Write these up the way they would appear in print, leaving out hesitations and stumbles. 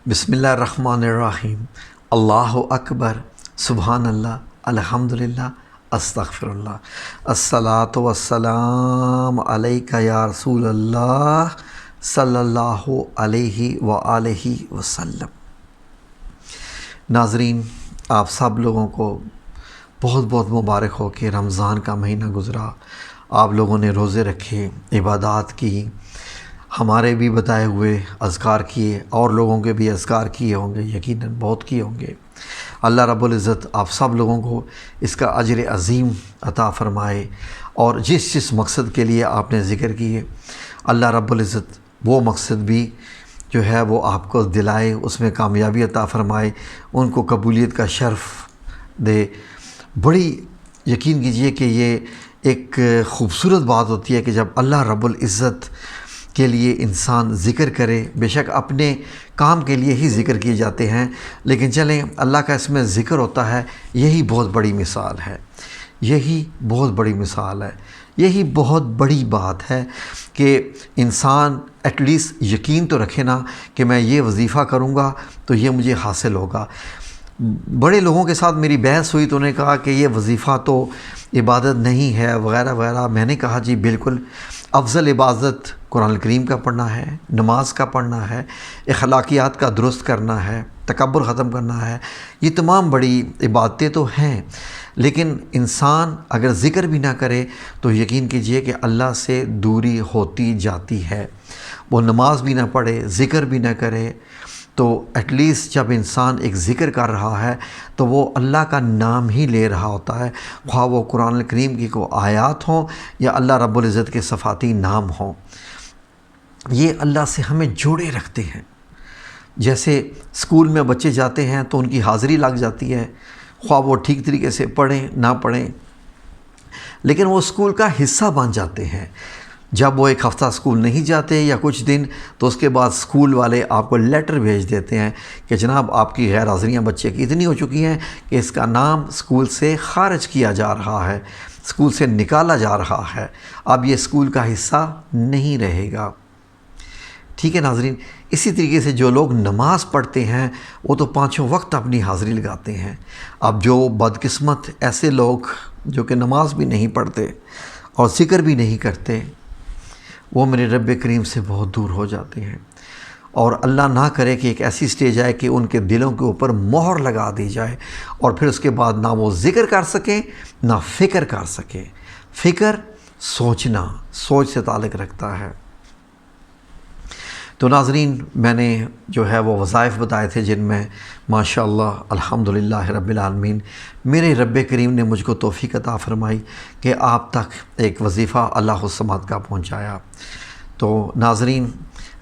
بسم اللہ الرحمن الرحیم۔ اللہ اکبر، سبحان اللہ، الحمدللہ، استغفر اللہ، الصلاۃ والسلام علیک یا رسول اللہ صلی اللہ علیہ وآلہ وسلم۔ ناظرین، آپ سب لوگوں کو بہت بہت مبارک ہو کہ رمضان کا مہینہ گزرا، آپ لوگوں نے روزے رکھے، عبادات کی، ہمارے بھی بتائے ہوئے اذکار کیے، اور لوگوں کے بھی اذکار کیے ہوں گے، یقیناً بہت کیے ہوں گے۔ اللہ رب العزت آپ سب لوگوں کو اس کا اجر عظیم عطا فرمائے، اور جس مقصد کے لیے آپ نے ذکر کیے، اللہ رب العزت وہ مقصد بھی جو ہے وہ آپ کو دلائے، اس میں کامیابی عطا فرمائے، ان کو قبولیت کا شرف دے۔ بڑی یقین کیجئے کہ یہ ایک خوبصورت بات ہوتی ہے کہ جب اللہ رب العزت کے لیے انسان ذکر کرے، بے شک اپنے کام کے لیے ہی ذکر کیے جاتے ہیں، لیکن چلیں اللہ کا اس میں ذکر ہوتا ہے، یہی بہت بڑی مثال ہے، یہی بہت بڑی مثال ہے، یہی بہت بڑی بات ہے کہ انسان ایٹ لیسٹ یقین تو رکھے نا کہ میں یہ وظیفہ کروں گا تو یہ مجھے حاصل ہوگا۔ بڑے لوگوں کے ساتھ میری بحث ہوئی تو انہوں نے کہا کہ یہ وظیفہ تو عبادت نہیں ہے وغیرہ وغیرہ۔ میں نے کہا جی بالکل، افضل عبادت قرآن الکریم کا پڑھنا ہے، نماز کا پڑھنا ہے، اخلاقیات کا درست کرنا ہے، تکبر ختم کرنا ہے، یہ تمام بڑی عبادتیں تو ہیں، لیکن انسان اگر ذکر بھی نہ کرے تو یقین کیجئے کہ اللہ سے دوری ہوتی جاتی ہے۔ وہ نماز بھی نہ پڑھے، ذکر بھی نہ کرے، تو ایٹ لیسٹ جب انسان ایک ذکر کر رہا ہے تو وہ اللہ کا نام ہی لے رہا ہوتا ہے، خواہ وہ قرآن الکریم کی کوئی آیات ہوں یا اللہ رب العزت کے صفاتی نام ہوں، یہ اللہ سے ہمیں جوڑے رکھتے ہیں۔ جیسے اسکول میں بچے جاتے ہیں تو ان کی حاضری لگ جاتی ہے، خواہ وہ ٹھیک طریقے سے پڑھیں نہ پڑھیں، لیکن وہ اسکول کا حصہ بن جاتے ہیں۔ جب وہ ایک ہفتہ اسکول نہیں جاتے یا کچھ دن، تو اس کے بعد اسکول والے آپ کو لیٹر بھیج دیتے ہیں کہ جناب آپ کی غیر حاضریاں بچے کی اتنی ہو چکی ہیں کہ اس کا نام اسکول سے خارج کیا جا رہا ہے، اسکول سے نکالا جا رہا ہے، اب یہ اسکول کا حصہ نہیں رہے گا۔ ٹھیک ہے ناظرین، اسی طریقے سے جو لوگ نماز پڑھتے ہیں وہ تو پانچوں وقت اپنی حاضری لگاتے ہیں۔ اب جو بدقسمت ایسے لوگ جو کہ نماز بھی نہیں پڑھتے اور ذکر بھی نہیں کرتے، وہ میرے رب کریم سے بہت دور ہو جاتے ہیں، اور اللہ نہ کرے کہ ایک ایسی سٹیج آئے کہ ان کے دلوں کے اوپر مہر لگا دی جائے، اور پھر اس کے بعد نہ وہ ذکر کر سکیں نہ فکر کر سکیں۔ فکر سوچنا، سوچ سے تعلق رکھتا ہے۔ تو ناظرین، میں نے جو ہے وہ وظائف بتائے تھے جن میں ماشاءاللہ الحمدللہ رب العالمین میرے رب کریم نے مجھ کو توفیق عطا فرمائی کہ آپ تک ایک وظیفہ اللہ الصمد کا پہنچایا۔ تو ناظرین،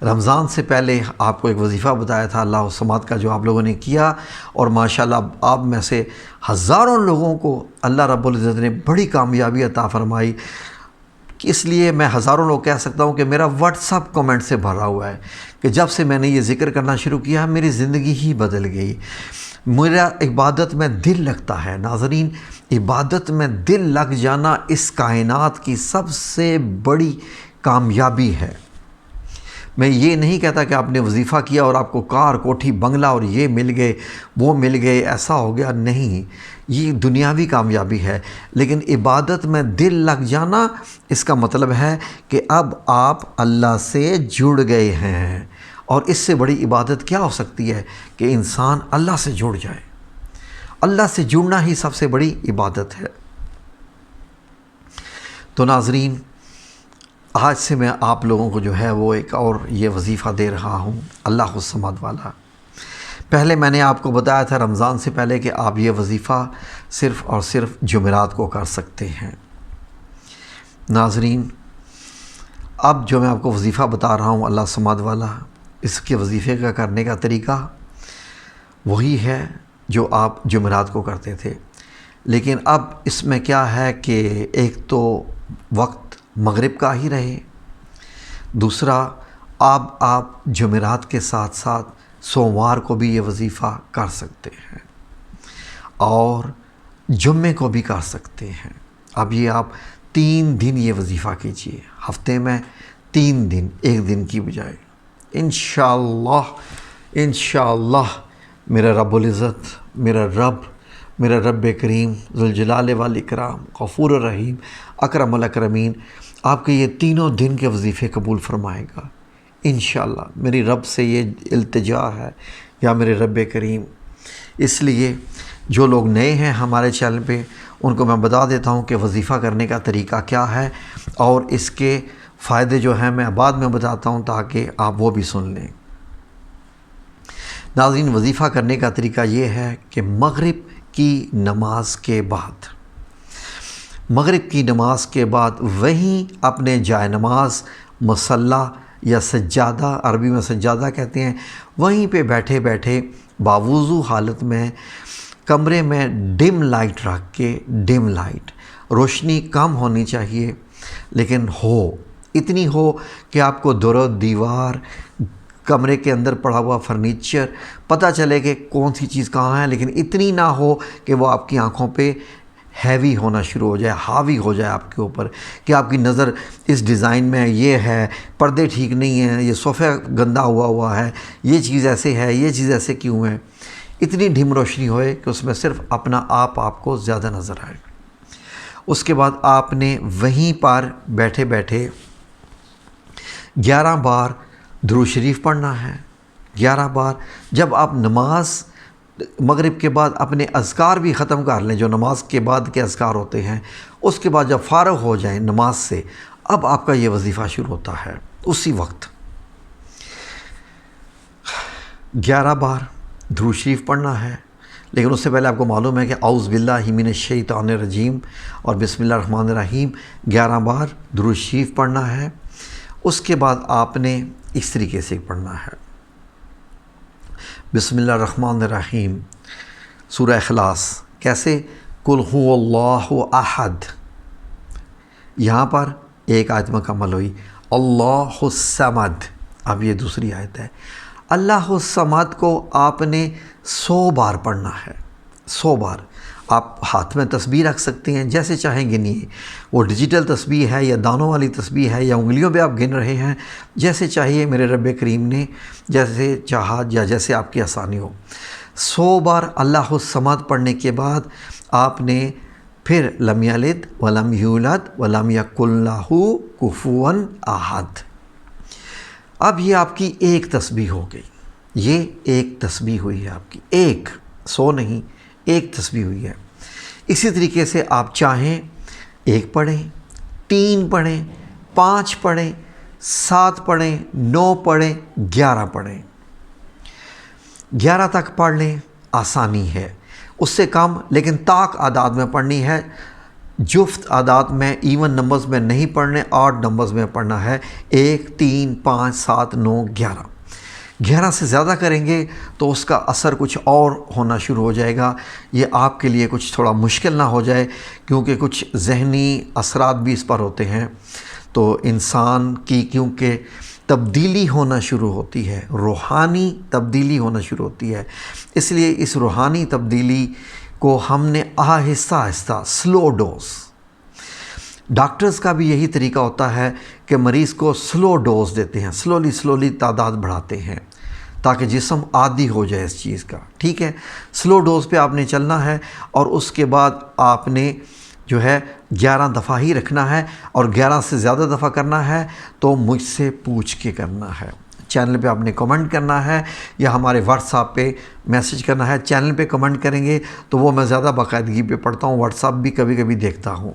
رمضان سے پہلے آپ کو ایک وظیفہ بتایا تھا اللہ الصمد کا، جو آپ لوگوں نے کیا، اور ماشاءاللہ آپ میں سے ہزاروں لوگوں کو اللہ رب العزت نے بڑی کامیابی عطا فرمائی۔ اس لیے میں ہزاروں لوگ کہہ سکتا ہوں کہ میرا واٹس اپ کمنٹ سے بھرا ہوا ہے کہ جب سے میں نے یہ ذکر کرنا شروع کیا میری زندگی ہی بدل گئی۔ میرا عبادت میں دل لگتا ہے ناظرین، عبادت میں دل لگ جانا اس کائنات کی سب سے بڑی کامیابی ہے۔ میں یہ نہیں کہتا کہ آپ نے وظیفہ کیا اور آپ کو کار، کوٹھی، بنگلہ اور یہ مل گئے وہ مل گئے، ایسا ہو گیا، نہیں، یہ دنیاوی کامیابی ہے، لیکن عبادت میں دل لگ جانا اس کا مطلب ہے کہ اب آپ اللہ سے جڑ گئے ہیں، اور اس سے بڑی عبادت کیا ہو سکتی ہے کہ انسان اللہ سے جڑ جائے۔ اللہ سے جڑنا ہی سب سے بڑی عبادت ہے۔ تو ناظرین، آج سے میں آپ لوگوں کو جو ہے وہ ایک اور یہ وظیفہ دے رہا ہوں، اللہ الصمد والا۔ پہلے میں نے آپ کو بتایا تھا رمضان سے پہلے کہ آپ یہ وظیفہ صرف اور صرف جمعرات کو کر سکتے ہیں۔ ناظرین، اب جو میں آپ کو وظیفہ بتا رہا ہوں اللہ الصمد والا، اس کے وظیفے کا کرنے کا طریقہ وہی ہے جو آپ جمعرات کو کرتے تھے، لیکن اب اس میں کیا ہے کہ ایک تو وقت مغرب کا ہی رہے، دوسرا آپ جمعرات کے ساتھ ساتھ سوموار کو بھی یہ وظیفہ کر سکتے ہیں، اور جمعے کو بھی کر سکتے ہیں۔ اب یہ آپ 3 دن یہ وظیفہ کیجئے، ہفتے میں 3 دن، ایک دن کی بجائے، انشاءاللہ انشاءاللہ میرا رب العزت، میرا رب کریم ذوالجلال والاکرام، غفور الرحیم، اکرم الاکرمین آپ کے یہ تینوں دن کے وظیفے قبول فرمائے گا انشاءاللہ۔ میری رب سے یہ التجا ہے یا میرے رب کریم۔ اس لیے جو لوگ نئے ہیں ہمارے چینل پہ ان کو میں بتا دیتا ہوں کہ وظیفہ کرنے کا طریقہ کیا ہے، اور اس کے فائدے جو ہیں میں بعد میں بتاتا ہوں تاکہ آپ وہ بھی سن لیں۔ ناظرین، وظیفہ کرنے کا طریقہ یہ ہے کہ مغرب کی نماز کے بعد وہیں اپنے جائے نماز، مصلی یا سجادہ، عربی میں سجادہ کہتے ہیں، وہیں پہ بیٹھے بیٹھے باوضو حالت میں کمرے میں ڈم لائٹ رکھ کے، ڈم لائٹ روشنی کم ہونی چاہیے لیکن اتنی ہو کہ آپ کو دور و دیوار، کمرے کے اندر پڑا ہوا فرنیچر پتہ چلے کہ کون سی چیز کہاں ہے، لیکن اتنی نہ ہو کہ وہ آپ کی آنکھوں پہ ہیوی ہونا شروع ہو جائے، حاوی ہو جائے آپ کے اوپر، کہ آپ کی نظر اس ڈیزائن میں یہ ہے، پردے ٹھیک نہیں ہیں، یہ صوفہ گندا ہوا ہے، یہ چیز ایسے ہے، یہ چیز ایسے کیوں ہے۔ اتنی ڈھم روشنی ہوئے کہ اس میں صرف اپنا آپ کو زیادہ نظر آئے۔ اس کے بعد آپ نے وہیں پر بیٹھے بیٹھے 11 بار درود شریف پڑھنا ہے، 11 بار۔ جب آپ نماز مغرب کے بعد اپنے اذکار بھی ختم کر لیں، جو نماز کے بعد کے اذکار ہوتے ہیں، اس کے بعد جب فارغ ہو جائیں نماز سے، اب آپ کا یہ وظیفہ شروع ہوتا ہے اسی وقت۔ 11 بار درود شریف پڑھنا ہے، لیکن اس سے پہلے آپ کو معلوم ہے کہ اعوذ باللہ من الشیطان الرجیم اور بسم اللہ الرحمن الرحیم 11 بار درود شریف پڑھنا ہے۔ اس کے بعد آپ نے اس طریقے سے پڑھنا ہے، بسم اللہ الرحمن الرحیم، سورہ اخلاص کیسے؟ قل هو اللہ احد، یہاں پر ایک آیت مکمل ہوئی، اللہ الصمد، اب یہ دوسری آیت ہے۔ اللہ الصمد کو آپ نے 100 بار پڑھنا ہے، 100 بار۔ آپ ہاتھ میں تسبیح رکھ سکتے ہیں، جیسے چاہیں گنیے، وہ ڈیجیٹل تسبیح ہے یا دانوں والی تسبیح ہے یا انگلیوں پہ آپ گن رہے ہیں، جیسے چاہیے میرے رب کریم نے جیسے چاہا یا جیسے آپ کی آسانی ہو۔ 100 بار اللہ الصمد پڑھنے کے بعد آپ نے پھر لم یلد ولم یولد ولم یکن لہ کفوا احد۔ اب یہ آپ کی ایک تسبیح ہو گئی، یہ ایک تسبیح ہوئی ہے آپ کی، ایک، 100 نہیں، ایک تسبیح ہوئی ہے۔ اسی طریقے سے آپ چاہیں 1 پڑھیں، 3 پڑھیں، 5 پڑھیں، 7 پڑھیں، 9 پڑھیں، 11 پڑھیں، 11 تک پڑھ لیں، آسانی ہے۔ اس سے کم لیکن طاق اعداد میں پڑھنی ہے، جفت اعداد میں، ایون نمبرز میں نہیں پڑھنے، آڈ نمبرز میں پڑھنا ہے۔ 1 3 5 7 9 11۔ 11 سے زیادہ کریں گے تو اس کا اثر کچھ اور ہونا شروع ہو جائے گا، یہ آپ کے لیے کچھ تھوڑا مشکل نہ ہو جائے، کیونکہ کچھ ذہنی اثرات بھی اس پر ہوتے ہیں۔ تو انسان کی کیونکہ تبدیلی ہونا شروع ہوتی ہے، روحانی تبدیلی ہونا شروع ہوتی ہے، اس لیے اس روحانی تبدیلی کو ہم نے آہستہ آہستہ، سلو ڈوز، ڈاکٹرز کا بھی یہی طریقہ ہوتا ہے کہ مریض کو سلو ڈوز دیتے ہیں، سلولی تعداد بڑھاتے ہیں تاکہ جسم عادی ہو جائے اس چیز کا، ٹھیک ہے۔ سلو ڈوز پہ آپ نے چلنا ہے، اور اس کے بعد آپ نے جو ہے 11 دفعہ ہی رکھنا ہے، اور 11 سے زیادہ دفعہ کرنا ہے تو مجھ سے پوچھ کے کرنا ہے۔ چینل پہ آپ نے کمنٹ کرنا ہے یا ہمارے واٹس ایپ پہ میسج کرنا ہے۔ چینل پہ کمنٹ کریں گے تو وہ میں زیادہ باقاعدگی پہ پڑھتا ہوں، واٹس ایپ بھی کبھی کبھی دیکھتا ہوں۔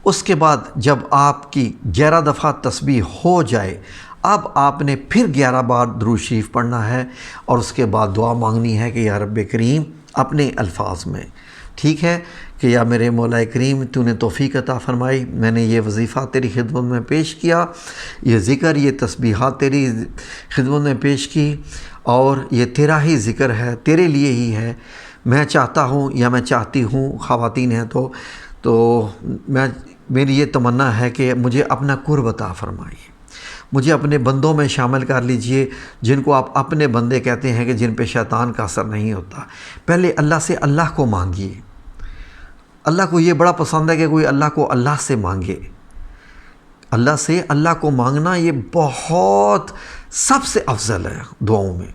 اس کے بعد جب آپ کی 11 دفعہ تسبیح ہو جائے، اب آپ نے پھر 11 بار درود شریف پڑھنا ہے، اور اس کے بعد دعا مانگنی ہے کہ یا رب کریم، اپنے الفاظ میں، ٹھیک ہے، کہ یا میرے مولا کریم تو نے توفیق عطا فرمائی، میں نے یہ وظیفہ تیری خدمت میں پیش کیا، یہ ذکر، یہ تسبیحات تیری خدمت میں پیش کی، اور یہ تیرا ہی ذکر ہے، تیرے لیے ہی ہے۔ میں چاہتا ہوں یا میں چاہتی ہوں، خواتین ہیں تو میری یہ تمنا ہے کہ مجھے اپنا قرب عطا فرمائیے، مجھے اپنے بندوں میں شامل کر لیجئے، جن کو آپ اپنے بندے کہتے ہیں، کہ جن پہ شیطان کا اثر نہیں ہوتا۔ پہلے اللہ سے اللہ کو مانگیے، اللہ کو یہ بڑا پسند ہے کہ کوئی اللہ کو اللہ سے مانگے۔ اللہ سے اللہ کو مانگنا یہ بہت سب سے افضل ہے دعاؤں میں۔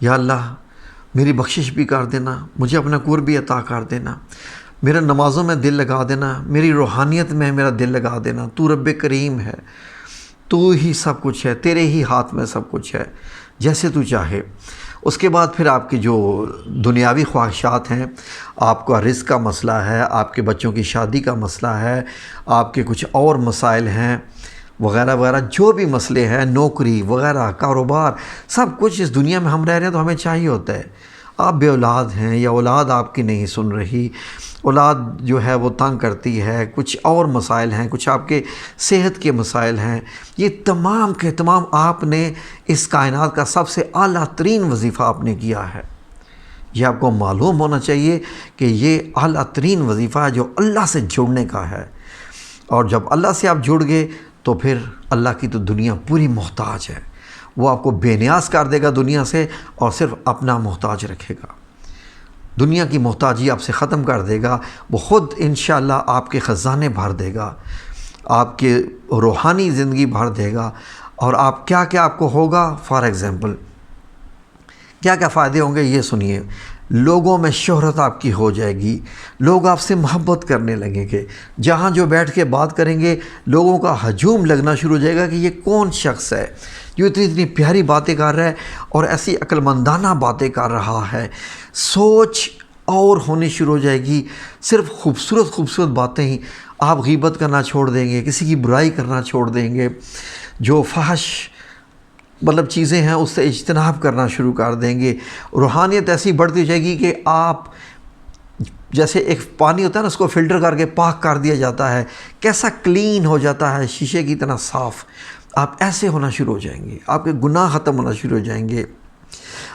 یا اللہ میری بخشش بھی کر دینا، مجھے اپنا قرب بھی عطا کر دینا، میرا نمازوں میں دل لگا دینا، میری روحانیت میں میرا دل لگا دینا، تو رب کریم ہے، تو ہی سب کچھ ہے، تیرے ہی ہاتھ میں سب کچھ ہے، جیسے تو چاہے۔ اس کے بعد پھر آپ کی جو دنیاوی خواہشات ہیں، آپ کا رزق کا مسئلہ ہے، آپ کے بچوں کی شادی کا مسئلہ ہے، آپ کے کچھ اور مسائل ہیں وغیرہ وغیرہ، جو بھی مسئلے ہیں، نوکری وغیرہ، کاروبار، سب کچھ اس دنیا میں ہم رہ رہے ہیں تو ہمیں چاہیے ہوتا ہے۔ آپ بے اولاد ہیں یا اولاد آپ کی نہیں سن رہی، اولاد جو ہے وہ تنگ کرتی ہے، کچھ اور مسائل ہیں، کچھ آپ کے صحت کے مسائل ہیں، یہ تمام کے تمام آپ نے اس کائنات کا سب سے اعلیٰ ترین وظیفہ آپ نے کیا ہے۔ یہ آپ کو معلوم ہونا چاہیے کہ یہ اعلیٰ ترین وظیفہ ہے جو اللہ سے جڑنے کا ہے، اور جب اللہ سے آپ جڑ گئے تو پھر اللہ کی تو دنیا پوری محتاج ہے، وہ آپ کو بے نیاز کر دے گا دنیا سے، اور صرف اپنا محتاج رکھے گا۔ دنیا کی محتاجی آپ سے ختم کر دے گا، وہ خود انشاءاللہ آپ کے خزانے بھر دے گا، آپ کے روحانی زندگی بھر دے گا، اور آپ کیا کیا آپ کو ہوگا، فار ایگزامپل کیا کیا فائدے ہوں گے یہ سنیے۔ لوگوں میں شہرت آپ کی ہو جائے گی، لوگ آپ سے محبت کرنے لگیں گے، جہاں جو بیٹھ کے بات کریں گے لوگوں کا ہجوم لگنا شروع ہو جائے گا کہ یہ کون شخص ہے جو اتنی پیاری باتیں کر رہا ہے اور ایسی عقلمندانہ باتیں کر رہا ہے۔ سوچ اور ہونی شروع ہو جائے گی، صرف خوبصورت خوبصورت باتیں ہی، آپ غیبت کرنا چھوڑ دیں گے، کسی کی برائی کرنا چھوڑ دیں گے، جو فحش چیزیں ہیں اس سے اجتناب کرنا شروع کر دیں گے۔ روحانیت ایسی بڑھتی جائے گی کہ آپ جیسے ایک پانی ہوتا ہے نا، اس کو فلٹر کر کے پاک کر دیا جاتا ہے، کیسا کلین ہو جاتا ہے، شیشے کی طرح صاف، آپ ایسے ہونا شروع ہو جائیں گے، آپ کے گناہ ختم ہونا شروع ہو جائیں گے،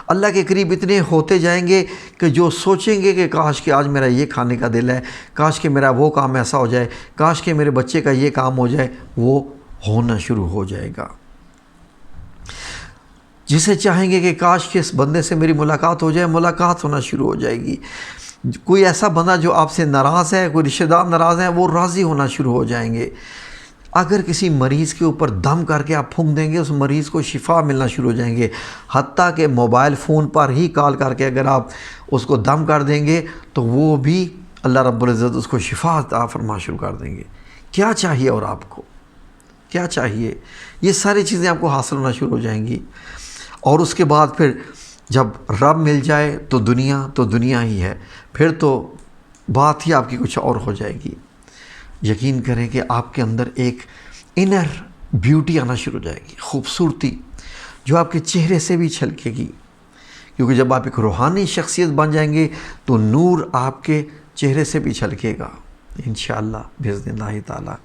اللہ کے قریب اتنے ہوتے جائیں گے کہ جو سوچیں گے کہ کاش کہ آج میرا یہ کھانے کا دل ہے، کاش کہ میرا وہ کام ایسا ہو جائے، کاش کہ میرے بچے کا یہ کام ہو جائے، وہ ہونا شروع ہو جائے گا۔ جسے چاہیں گے کہ کاش کہ اس بندے سے میری ملاقات ہو جائے، ملاقات ہونا شروع ہو جائے گی۔ کوئی ایسا بندہ جو آپ سے ناراض ہے، کوئی رشتہ دار ناراض ہیں، وہ راضی ہونا شروع ہو جائیں گے۔ اگر کسی مریض کے اوپر دم کر کے آپ پھونک دیں گے، اس مریض کو شفا ملنا شروع ہو جائیں گے، حتیٰ کہ موبائل فون پر ہی کال کر کے اگر آپ اس کو دم کر دیں گے تو وہ بھی اللہ رب العزت اس کو شفا عطا فرما شروع کر دیں گے۔ کیا چاہیے اور آپ کو کیا چاہیے؟ یہ ساری چیزیں آپ کو حاصل ہونا شروع ہو جائیں گی، اور اس کے بعد پھر جب رب مل جائے تو دنیا ہی ہے، پھر تو بات ہی آپ کی کچھ اور ہو جائے گی۔ یقین کریں کہ آپ کے اندر ایک انر بیوٹی آنا شروع ہو جائے گی، خوبصورتی جو آپ کے چہرے سے بھی چھلکے گی، کیونکہ جب آپ ایک روحانی شخصیت بن جائیں گے تو نور آپ کے چہرے سے بھی چھلکے گا انشاءاللہ باذن اللہ تعالی۔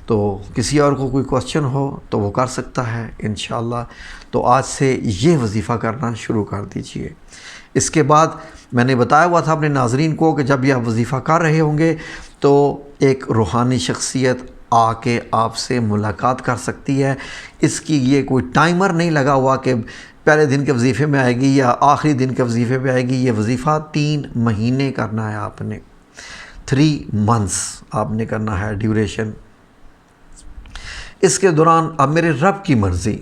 تو کسی اور کو کوئی کوشچن ہو تو وہ کر سکتا ہے انشاءاللہ۔ تو آج سے یہ وظیفہ کرنا شروع کر دیجئے۔ اس کے بعد میں نے بتایا ہوا تھا اپنے ناظرین کو کہ جب یہ آپ وظیفہ کر رہے ہوں گے تو ایک روحانی شخصیت آ کے آپ سے ملاقات کر سکتی ہے۔ اس کی یہ کوئی ٹائمر نہیں لگا ہوا کہ پہلے دن کے وظیفے میں آئے گی یا آخری دن کے وظیفے پہ آئے گی۔ یہ وظیفہ 3 مہینے کرنا ہے آپ نے، 3 months آپ نے کرنا ہے ڈیوریشن۔ اس کے دوران اب میرے رب کی مرضی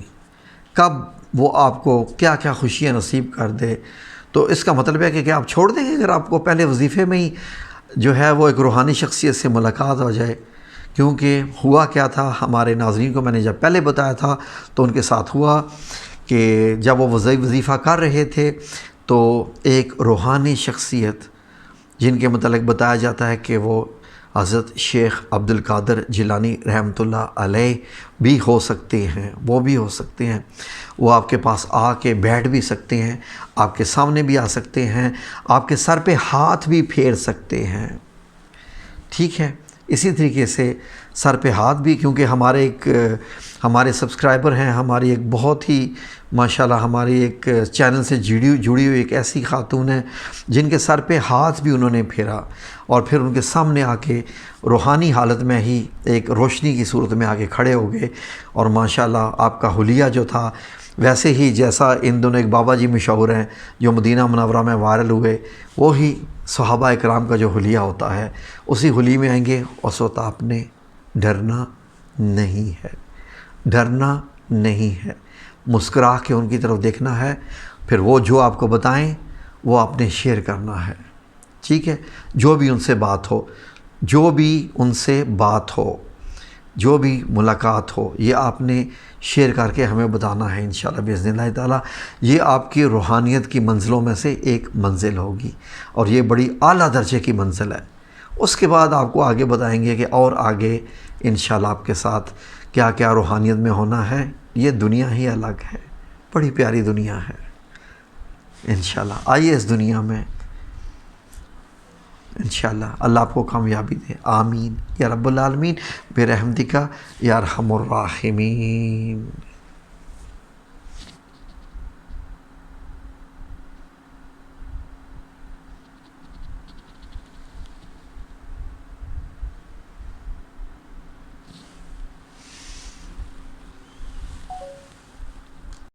کب وہ آپ کو کیا کیا خوشیاں نصیب کر دے، تو اس کا مطلب ہے کہ آپ چھوڑ دیں گے اگر آپ کو پہلے وظیفے میں ہی جو ہے وہ ایک روحانی شخصیت سے ملاقات ہو جائے۔ کیونکہ ہوا کیا تھا، ہمارے ناظرین کو میں نے جب پہلے بتایا تھا تو ان کے ساتھ ہوا کہ جب وہ وظیفہ کر رہے تھے تو ایک روحانی شخصیت جن کے متعلق بتایا جاتا ہے کہ وہ حضرت شیخ عبد القادر جیلانی رحمۃ اللہ علیہ بھی ہو سکتے ہیں، وہ بھی ہو سکتے ہیں، وہ آپ کے پاس آ کے بیٹھ بھی سکتے ہیں، آپ کے سامنے بھی آ سکتے ہیں، آپ کے سر پہ ہاتھ بھی پھیر سکتے ہیں، ٹھیک ہے۔ اسی طریقے سے سر پہ ہاتھ بھی، کیونکہ ہمارے سبسکرائبر ہیں، ہماری ایک بہت ہی ماشاءاللہ ہماری ایک چینل سے جڑی ہوئی ایک ایسی خاتون ہیں جن کے سر پہ ہاتھ بھی انہوں نے پھیرا اور پھر ان کے سامنے آ کے روحانی حالت میں ہی ایک روشنی کی صورت میں آ کے کھڑے ہو گئے، اور ماشاءاللہ آپ کا حلیہ جو تھا ویسے ہی جیسا ان دونوں ایک بابا جی مشہور ہیں جو مدینہ منورہ میں وائرل ہوئے، وہی صحابہ اکرام کا جو حلیہ ہوتا ہے اسی حلیے میں آئیں گے، اس وقت آپ نے ڈرنا نہیں ہے، ڈرنا نہیں ہے، مسکرا کے ان کی طرف دیکھنا ہے، پھر وہ جو آپ کو بتائیں وہ آپ نے شیئر کرنا ہے، ٹھیک ہے؟ جو بھی ان سے بات ہو، جو بھی ان سے بات ہو، جو بھی ملاقات ہو، یہ آپ نے شیئر کر کے ہمیں بتانا ہے انشاءاللہ باذن اللہ تعالیٰ۔ یہ آپ کی روحانیت کی منزلوں میں سے ایک منزل ہوگی، اور یہ بڑی اعلیٰ درجے کی منزل ہے۔ اس کے بعد آپ کو آگے بتائیں گے کہ اور آگے انشاءاللہ آپ کے ساتھ کیا کیا روحانیت میں ہونا ہے۔ یہ دنیا ہی الگ ہے، بڑی پیاری دنیا ہے انشاءاللہ۔ آئیے اس دنیا میں انشاءاللہ، اللہ آپ کو کامیابی دے، آمین یا رب العالمین برحمتک یا ارحم الراحمین۔